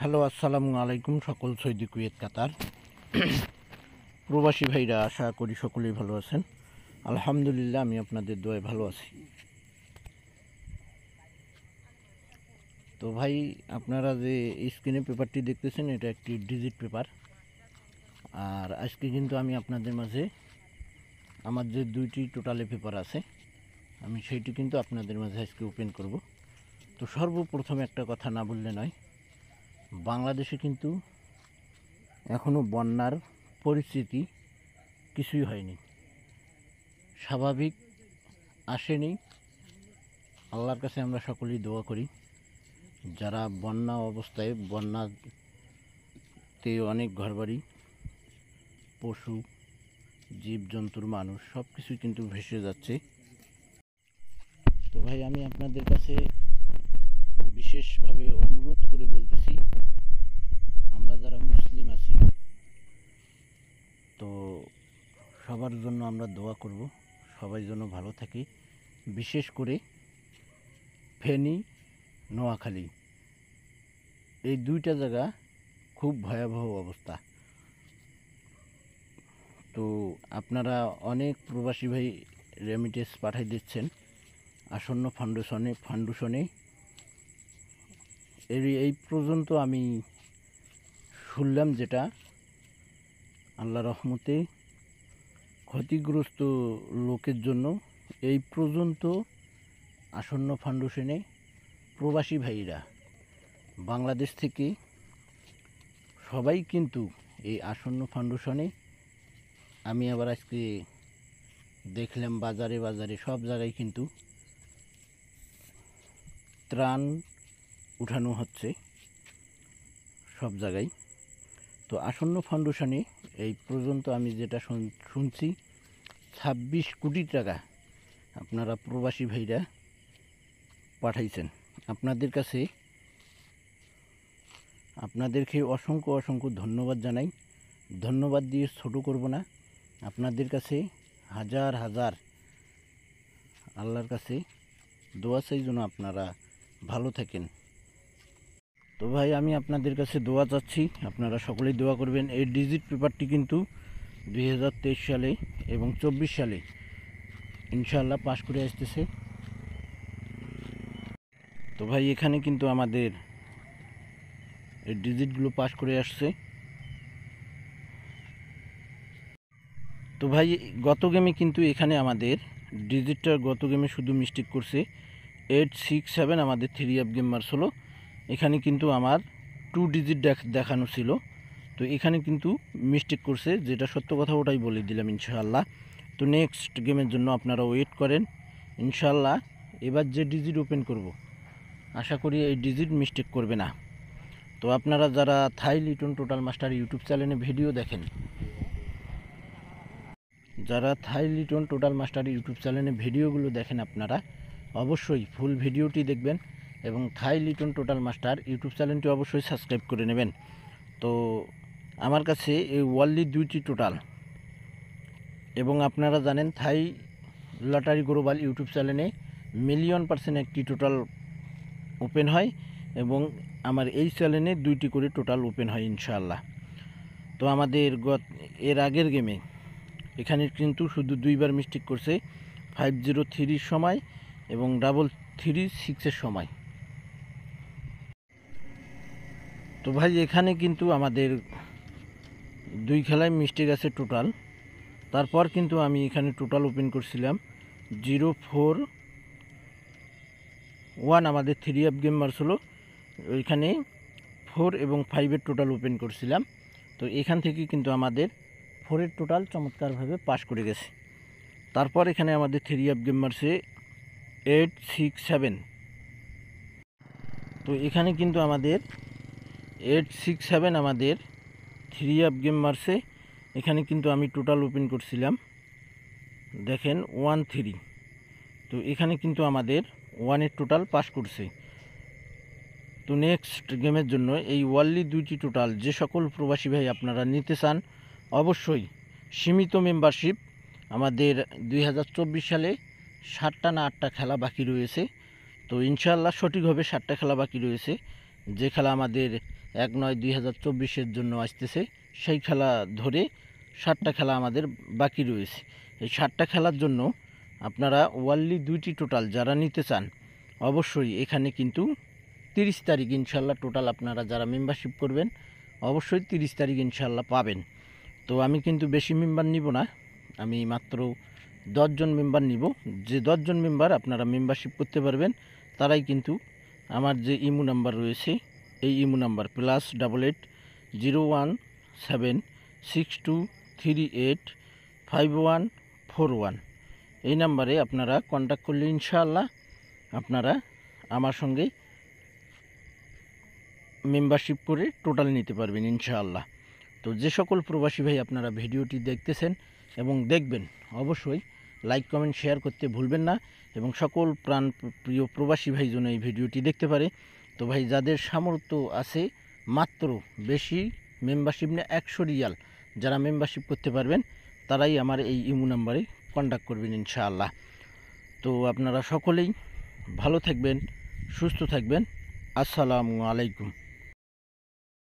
Hello, আসসালামু আলাইকুম সকল সৌদি কুয়েত কাতার প্রবাসী ভাইরা, আশা করি সকলেই ভালো আছেন। আলহামদুলিল্লাহ, আমি আপনাদের দোয়ায় ভালো আছি। তো ভাই, আপনারা যে স্ক্রিনে পেপারটি দেখতেছেন, এটা একটি ডিজিট পেপার। আর আজকে কিন্তু আমি আপনাদের মাঝে আমার যে দুইটি টোটালে পেপার আছে, আমি সেইটি কিন্তু আপনাদের মাঝে আজকে ওপেন করব। তো সর্বপ্রথম একটা কথা না বললে নয়, বাংলাদেশে কিন্তু এখনও বন্যার পরিস্থিতি কিছুই হয়নি, স্বাভাবিক আসেনি। আল্লাহর কাছে আমরা সকলেই দোয়া করি, যারা বন্যা অবস্থায়, বন্যাতে অনেক ঘরবাড়ি, পশু, জীবজন্তুর, মানুষ সব কিছুই কিন্তু ভেসে যাচ্ছে। তো ভাই, আমি আপনাদের কাছে বিশেষভাবে অনুরোধ করে বলতেছি, আমরা যারা মুসলিম আছি, তো সবার জন্য আমরা দোয়া করব, সবাই যেন ভালো থাকে। বিশেষ করে ফেনী, নোয়াখালী, এই দুইটা জায়গা খুব ভয়াবহ অবস্থা। তো আপনারা অনেক প্রবাসী ভাই রেমিটেন্স পাঠিয়ে দিচ্ছেন আসন্ন ফাউন্ডেশনে। এই পর্যন্ত আমি শুনলাম, যেটা আল্লাহ রহমতে ক্ষতিগ্রস্ত লোকের জন্য এই পর্যন্ত আসন্ন ফাউন্ডেশনে প্রবাসী ভাইরা বাংলাদেশ থেকে সবাই কিন্তু এই আসন্ন ফাউন্ডেশনে, আমি আবার আজকে দেখলাম বাজারে বাজারে সব জায়গায় কিন্তু ত্রাণ উঠানো হচ্ছে, সব জায়গায়। তো আসন্ন ফাউন্ডেশনে এই পর্যন্ত আমি যেটা শুনছি, 26 কোটি টাকা আপনারা প্রবাসী ভাইরা পাঠাইছেন। আপনাদেরকে অসংখ্য অসংখ্য ধন্যবাদ জানাই। ধন্যবাদ দিয়ে ছোটো করব না। আপনাদের কাছে হাজার হাজার আল্লাহর কাছে দোয়া চাই যেন আপনারা ভালো থাকেন। তো ভাই, আমি আপনাদের কাছে দোয়া চাচ্ছি, আপনারা সকলেই দোয়া করবেন। এই ডিজিট পেপারটি কিন্তু 2023 সালে এবং 24 সালে ইনশাআল্লাহ পাশ করে আসতেছে। তো ভাই, এখানে কিন্তু আমাদের এই ডিজিটগুলো পাশ করে আসছে। তো ভাই, গত গেমে কিন্তু এখানে আমাদের ডিজিটটার গত গেমে শুধু মিস্টেক করছে 867, আমাদের 3 অফ গেম মার্স হলো। এখানে কিন্তু আমার 2 ডিজিট দেখানো ছিল, তো এখানে কিন্তু মিস্টেক করছে, যেটা সত্য কথা ওটাই বলে দিলাম ইনশাআল্লাহ। তো নেক্সট গেমের জন্য আপনারা ওয়েট করেন ইনশাআল্লাহ। এবার যে ডিজিট ওপেন করব, আশা করি এই ডিজিট মিস্টেক করবে না। তো আপনারা যারা থাই লিটন টোটাল মাস্টার ইউটিউব চ্যানেলে ভিডিও দেখেন, ভিডিওগুলো দেখেন, আপনারা অবশ্যই ফুল ভিডিওটি দেখবেন এবং থাই লিটন টোটাল মাস্টার ইউটিউব চ্যানেলটি অবশ্যই সাবস্ক্রাইব করে নেবেন। তো আমার কাছে এই ওয়ানলি 2টি টোটাল, এবং আপনারা জানেন থাই লটারি গ্লোবাল ইউটিউব চ্যানেলে মিলিয়ন% একটি টোটাল ওপেন হয়, এবং আমার এই চ্যানেলে 2টি করে টোটাল ওপেন হয় ইনশাআল্লাহ। তো আমাদের এর আগের গেমে এখানে কিন্তু শুধু 2বার মিস্টেক করছে, 503 সময় এবং 336 সময়। তো ভাই, এখানে কিন্তু আমাদের 2 খেলায় মিস্টেক আছে টোটাল। তারপর কিন্তু আমি এখানে টোটাল ওপেন করছিলাম 041, আমাদের 3 অফ গেম মার্স হলো। ওইখানে 4 এবং 5-এর টোটাল ওপেন করছিলাম। তো এখান থেকে কিন্তু আমাদের 4-এর টোটাল চমৎকারভাবে পাস করে গেছে। তারপর এখানে আমাদের 3 অফ গেম মার্সে 867, তো এখানে কিন্তু আমাদের 867 আমাদের 3 অফ গেম মার্সে, এখানে কিন্তু আমি টোটাল ওপেন করছিলাম, দেখেন 13। তো এখানে কিন্তু আমাদের 1-এর টোটাল পাস করছে। তো নেক্সট গেমের জন্য এই ওয়ানলি 2টি টোটাল যে সকল প্রবাসী ভাই আপনারা নিতে চান, অবশ্যই সীমিত মেম্বারশিপ। আমাদের 2024 সালে 7টা না 8টা খেলা বাকি রয়েছে। তো ইনশাআল্লাহ সঠিক হবে 7টা খেলা বাকি রয়েছে। যে খেলা আমাদের 1/9/2024 জন্য আসতেছে। সেই খেলা ধরে 7টা খেলা আমাদের বাকি রয়েছে। এই 7টা খেলার জন্য আপনারা ওয়ানলি 2টি টোটাল যারা নিতে চান অবশ্যই এখানে কিন্তু 30 তারিখ ইনশাল্লাহ টোটাল আপনারা যারা মেম্বারশিপ করবেন অবশ্যই 30 তারিখ ইনশাল্লাহ পাবেন। তো আমি কিন্তু বেশি মেম্বার নিব না, আমি মাত্র 10 জন মেম্বার নিব। যে 10 জন মেম্বার আপনারা মেম্বারশিপ করতে পারবেন তারাই কিন্তু আমার যে ইমো নাম্বার রয়েছে এই ইমো নাম্বার +88 01762385141 এই নাম্বারে আপনারা কন্ট্যাক্ট করলে ইনশাআল্লাহ আপনারা আমার সঙ্গে মেম্বারশিপ করে টোটাল নিতে পারবেন ইনশাআল্লাহ। তো যে সকল প্রবাসী ভাই আপনারা ভিডিওটি দেখতেছেন এবং দেখবেন অবশ্যই লাইক কমেন্ট শেয়ার করতে ভুলবেন না এবং সকল প্রাণ প্রিয় প্রবাসী ভাই যেন এই ভিডিওটি দেখতে পারে। তো ভাই যাদের সামর্থ্য আছে মাত্র বেশি মেম্বারশিপ নিয়ে 100 রিয়াল যারা মেম্বারশিপ করতে পারবেন তারাই আমার এই ইমো নাম্বারে কন্ট্যাক্ট করবেন ইনশাআল্লাহ। তো আপনারা সকলেই ভালো থাকবেন, সুস্থ থাকবেন। আসসালামু আলাইকুম।